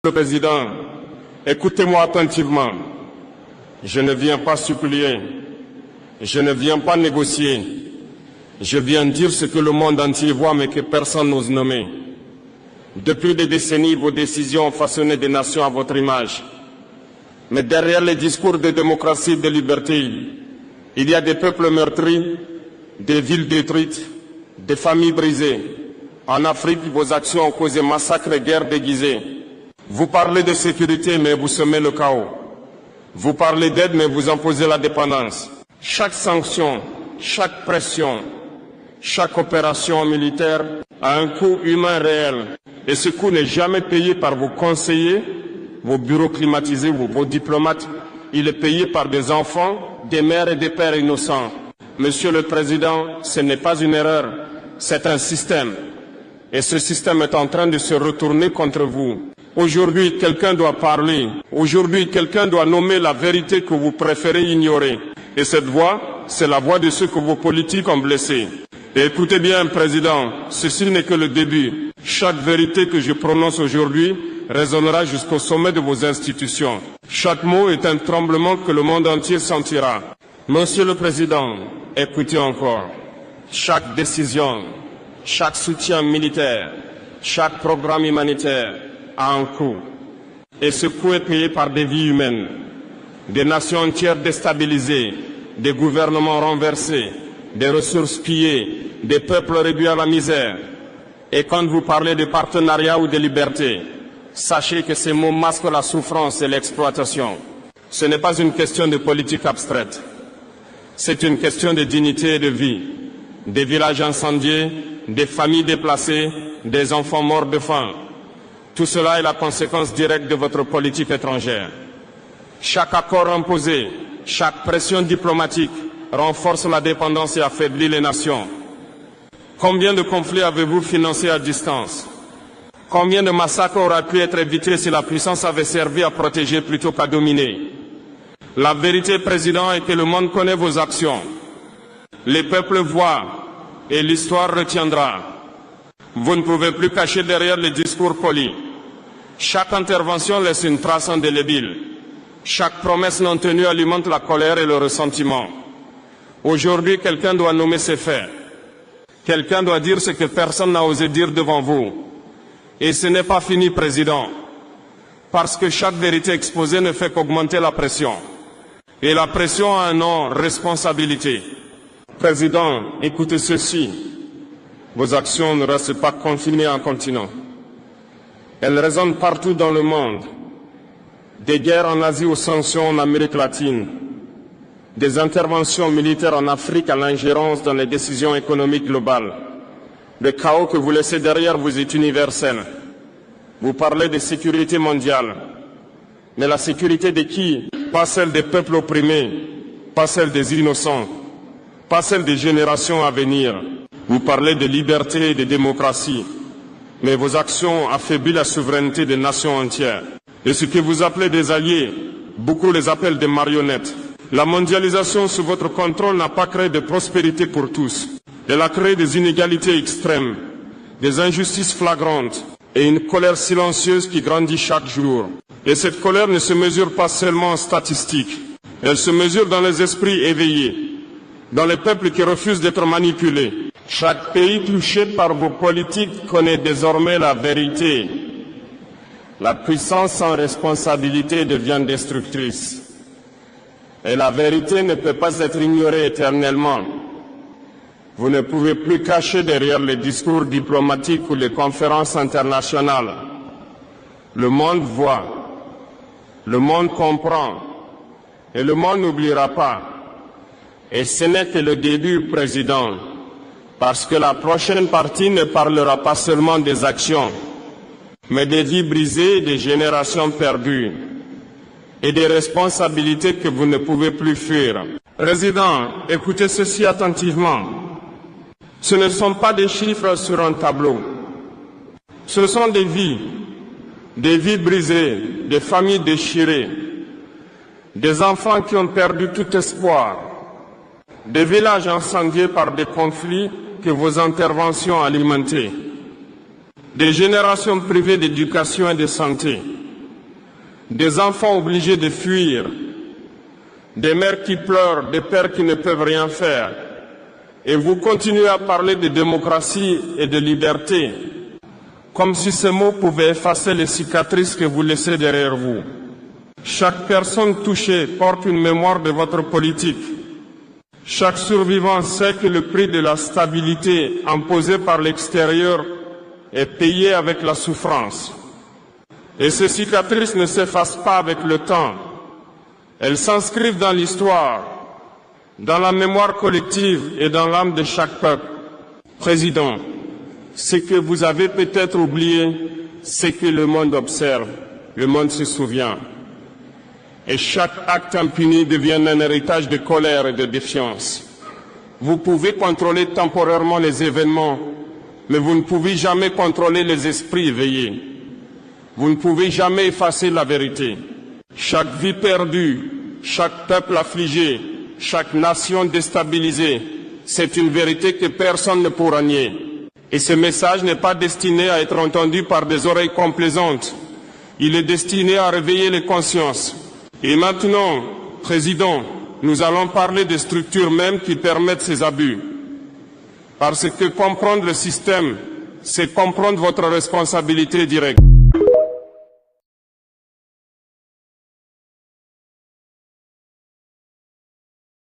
le Président, écoutez-moi attentivement. Je ne viens pas supplier, je ne viens pas négocier. Je viens dire ce que le monde entier voit mais que personne n'ose nommer. Depuis des décennies, vos décisions ont façonné des nations à votre image. Mais derrière les discours de démocratie et de liberté, il y a des peuples meurtris, des villes détruites, des familles brisées. En Afrique, vos actions ont causé massacres et guerres déguisées. Vous parlez de sécurité, mais vous semez le chaos. Vous parlez d'aide, mais vous imposez la dépendance. Chaque sanction, chaque pression, chaque opération militaire a un coût humain réel. Et ce coût n'est jamais payé par vos conseillers, vos bureaux climatisés ou vos diplomates. Il est payé par des enfants, des mères et des pères innocents. Monsieur le Président, ce n'est pas une erreur, c'est un système. Et ce système est en train de se retourner contre vous. Aujourd'hui, quelqu'un doit parler. Aujourd'hui, quelqu'un doit nommer la vérité que vous préférez ignorer. Et cette voix, c'est la voix de ceux que vos politiques ont blessés. Et écoutez bien, Président, ceci n'est que le début. Chaque vérité que je prononce aujourd'hui résonnera jusqu'au sommet de vos institutions. Chaque mot est un tremblement que le monde entier sentira. Monsieur le Président, écoutez encore. Chaque décision, chaque soutien militaire, chaque programme humanitaire a un coût. Et ce coût est payé par des vies humaines, des nations entières déstabilisées, des gouvernements renversés, des ressources pillées, des peuples réduits à la misère. Et quand vous parlez de partenariat ou de liberté, sachez que ces mots masquent la souffrance et l'exploitation. Ce n'est pas une question de politique abstraite. C'est une question de dignité et de vie. Des villages incendiés, des familles déplacées, des enfants morts de faim. Tout cela est la conséquence directe de votre politique étrangère. Chaque accord imposé, chaque pression diplomatique renforce la dépendance et affaiblit les nations. Combien de conflits avez-vous financés à distance? Combien de massacres auraient pu être évités si la puissance avait servi à protéger plutôt qu'à dominer? La vérité, Président, est que le monde connaît vos actions. Les peuples voient et l'histoire retiendra. Vous ne pouvez plus cacher derrière les discours polis. Chaque intervention laisse une trace indélébile. Chaque promesse non tenue alimente la colère et le ressentiment. Aujourd'hui, quelqu'un doit nommer ses faits. Quelqu'un doit dire ce que personne n'a osé dire devant vous. Et ce n'est pas fini, Président, parce que chaque vérité exposée ne fait qu'augmenter la pression. Et la pression a un nom, responsabilité. Président, écoutez ceci. Vos actions ne restent pas confinées à un continent. Elles résonnent partout dans le monde. Des guerres en Asie aux sanctions en Amérique latine. Des interventions militaires en Afrique à l'ingérence dans les décisions économiques globales. Le chaos que vous laissez derrière vous est universel. Vous parlez de sécurité mondiale. Mais la sécurité de qui? Pas celle des peuples opprimés, pas celle des innocents, pas celle des générations à venir. Vous parlez de liberté et de démocratie. Mais vos actions affaiblissent la souveraineté des nations entières. Et ce que vous appelez des alliés, beaucoup les appellent des marionnettes. La mondialisation sous votre contrôle n'a pas créé de prospérité pour tous. Elle a créé des inégalités extrêmes, des injustices flagrantes et une colère silencieuse qui grandit chaque jour. Et cette colère ne se mesure pas seulement en statistiques. Elle se mesure dans les esprits éveillés, dans les peuples qui refusent d'être manipulés. Chaque pays touché par vos politiques connaît désormais la vérité. La puissance sans responsabilité devient destructrice. Et la vérité ne peut pas être ignorée éternellement. Vous ne pouvez plus cacher derrière les discours diplomatiques ou les conférences internationales. Le monde voit, le monde comprend, et le monde n'oubliera pas. Et ce n'est que le début, Président, parce que la prochaine partie ne parlera pas seulement des actions, mais des vies brisées et des générations perdues, et des responsabilités que vous ne pouvez plus fuir. Président, écoutez ceci attentivement. Ce ne sont pas des chiffres sur un tableau. Ce sont des vies brisées, des familles déchirées, des enfants qui ont perdu tout espoir, des villages incendiés par des conflits que vos interventions ont alimentés, des générations privées d'éducation et de santé, des enfants obligés de fuir, des mères qui pleurent, des pères qui ne peuvent rien faire. Et vous continuez à parler de démocratie et de liberté, comme si ces mots pouvaient effacer les cicatrices que vous laissez derrière vous. Chaque personne touchée porte une mémoire de votre politique. Chaque survivant sait que le prix de la stabilité imposée par l'extérieur est payé avec la souffrance. Et ces cicatrices ne s'effacent pas avec le temps. Elles s'inscrivent dans l'histoire, dans la mémoire collective et dans l'âme de chaque peuple. Président, ce que vous avez peut-être oublié, c'est que le monde observe, le monde se souvient. Et chaque acte impuni devient un héritage de colère et de défiance. Vous pouvez contrôler temporairement les événements, mais vous ne pouvez jamais contrôler les esprits éveillés. Vous ne pouvez jamais effacer la vérité. Chaque vie perdue, chaque peuple affligé, chaque nation déstabilisée, c'est une vérité que personne ne pourra nier. Et ce message n'est pas destiné à être entendu par des oreilles complaisantes. Il est destiné à réveiller les consciences. Et maintenant, Président, nous allons parler des structures mêmes qui permettent ces abus. Parce que comprendre le système, c'est comprendre votre responsabilité directe.